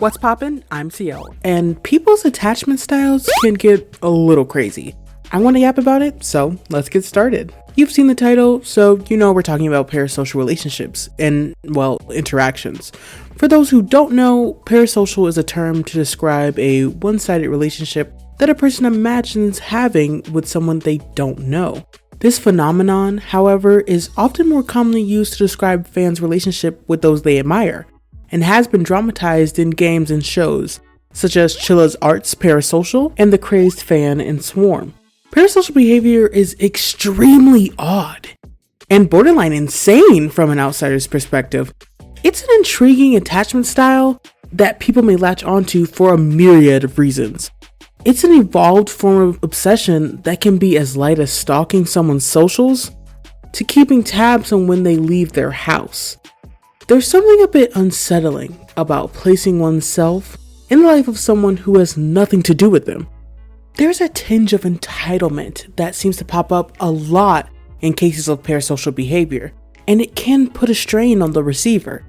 What's poppin'? I'm CL, and people's attachment styles can get a little crazy. I want to yap about it, so let's get started. You've seen the title, so you know we're talking about parasocial relationships and, well, interactions. For those who don't know, parasocial is a term to describe a one-sided relationship that a person imagines having with someone they don't know. This phenomenon, however, is often more commonly used to describe fans' relationship with those they admire, and has been dramatized in games and shows, such as Chilla's Art's Parasocial and The Crazed Fan in Swarm. Parasocial behavior is extremely odd and borderline insane from an outsider's perspective. It's an intriguing attachment style that people may latch onto for a myriad of reasons. It's an evolved form of obsession that can be as light as stalking someone's socials to keeping tabs on when they leave their house. There's something a bit unsettling about placing oneself in the life of someone who has nothing to do with them. There's a tinge of entitlement that seems to pop up a lot in cases of parasocial behavior, and it can put a strain on the receiver.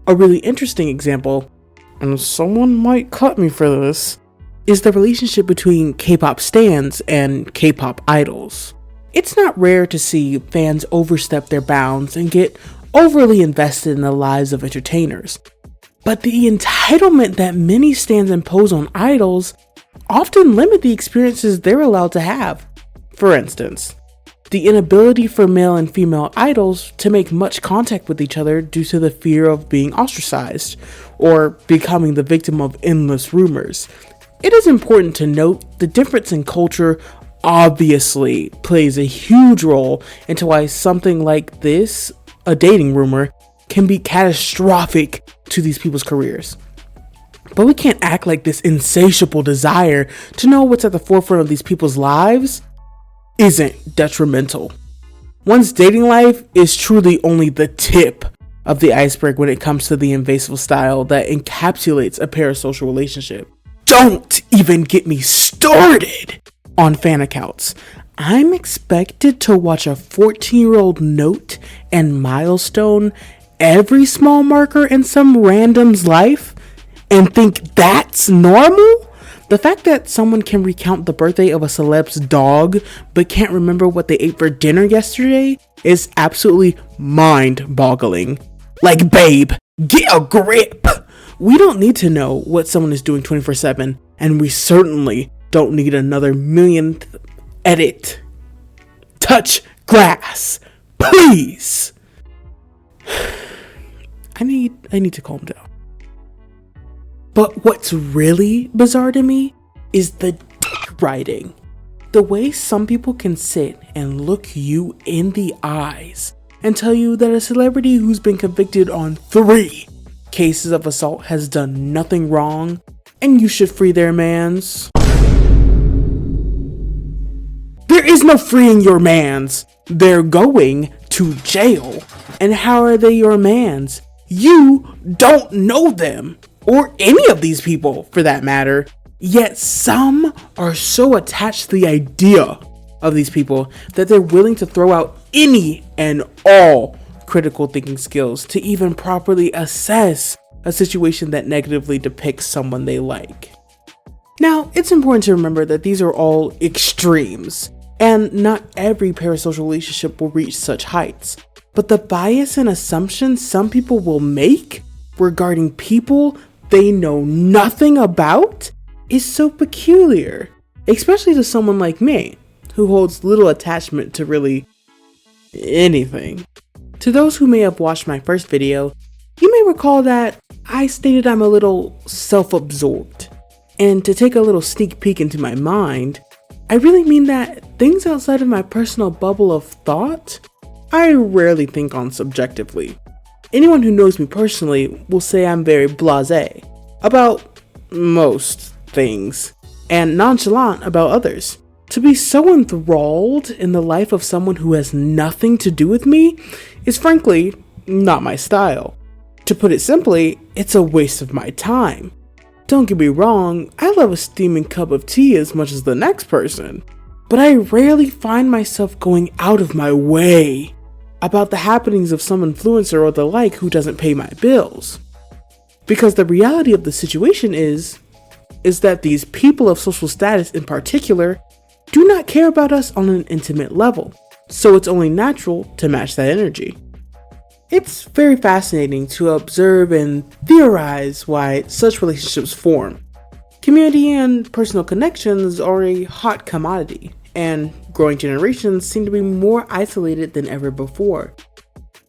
A really interesting example, and someone might cut me for this, is the relationship between K-pop stans and K-pop idols. It's not rare to see fans overstep their bounds and get overly invested in the lives of entertainers. But the entitlement that many stans impose on idols often limit the experiences they're allowed to have. For instance, the inability for male and female idols to make much contact with each other due to the fear of being ostracized or becoming the victim of endless rumors. It is important to note the difference in culture obviously plays a huge role into why something like this, a dating rumor, can be catastrophic to these people's careers. But we can't act like this insatiable desire to know what's at the forefront of these people's lives isn't detrimental. One's dating life is truly only the tip of the iceberg when it comes to the invasive style that encapsulates a parasocial relationship. Don't even get me started on fan accounts. I'm expected to watch a 14-year-old note and milestone every small marker in some random's life and think that's normal? The fact that someone can recount the birthday of a celeb's dog but can't remember what they ate for dinner yesterday is absolutely mind-boggling. Like, babe, get a grip! We don't need to know what someone is doing 24/7, and we certainly don't need another millionth edit. Touch grass, please. I need to calm down. But what's really bizarre to me is the dick riding. The way some people can sit and look you in the eyes and tell you that a celebrity who's been convicted on 3 cases of assault has done nothing wrong and you should free their mans. There is no freeing your mans. They're going to jail. And how are they your mans? You don't know them, or any of these people for that matter. Yet some are so attached to the idea of these people that they're willing to throw out any and all critical thinking skills to even properly assess a situation that negatively depicts someone they like. Now, it's important to remember that these are all extremes, and not every parasocial relationship will reach such heights. But the bias and assumptions some people will make regarding people they know nothing about is so peculiar, especially to someone like me, who holds little attachment to really anything. To those who may have watched my first video, you may recall that I stated I'm a little self-absorbed. And to take a little sneak peek into my mind, I really mean that things outside of my personal bubble of thought, I rarely think on subjectively. Anyone who knows me personally will say I'm very blasé about most things and nonchalant about others. To be so enthralled in the life of someone who has nothing to do with me is frankly not my style. To put it simply, it's a waste of my time. Don't get me wrong, I love a steaming cup of tea as much as the next person, but I rarely find myself going out of my way about the happenings of some influencer or the like who doesn't pay my bills. Because the reality of the situation is that these people of social status in particular do not care about us on an intimate level, so it's only natural to match that energy. It's very fascinating to observe and theorize why such relationships form. Community and personal connections are a hot commodity, and growing generations seem to be more isolated than ever before.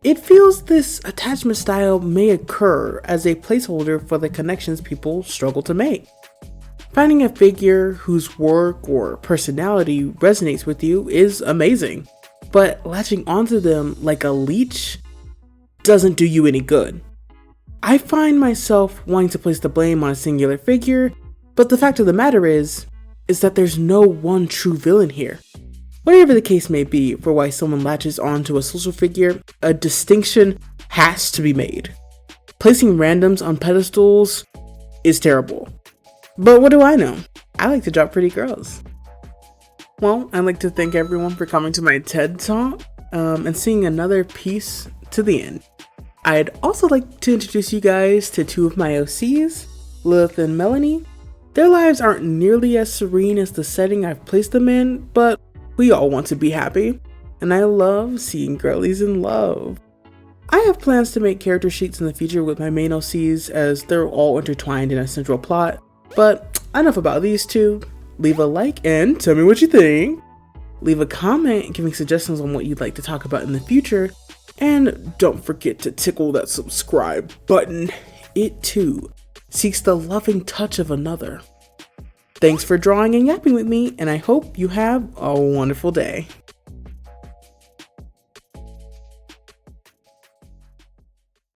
It feels this attachment style may occur as a placeholder for the connections people struggle to make. Finding a figure whose work or personality resonates with you is amazing, but latching onto them like a leech doesn't do you any good. I find myself wanting to place the blame on a singular figure, but the fact of the matter is that there's no one true villain here. Whatever the case may be for why someone latches onto a social figure, a distinction has to be made. Placing randoms on pedestals is terrible. But what do I know? I like to drop pretty girls. Well, I'd like to thank everyone for coming to my TED Talk and seeing another piece to the end. I'd also like to introduce you guys to two of my OCs, Lilith and Melanie. Their lives aren't nearly as serene as the setting I've placed them in, but we all want to be happy, and I love seeing girlies in love. I have plans to make character sheets in the future with my main OCs as they're all intertwined in a central plot. But enough about these two. Leave a like and tell me what you think. Leave a comment giving suggestions on what you'd like to talk about in the future. And don't forget to tickle that subscribe button. It too seeks the loving touch of another. Thanks for drawing and yapping with me, and I hope you have a wonderful day.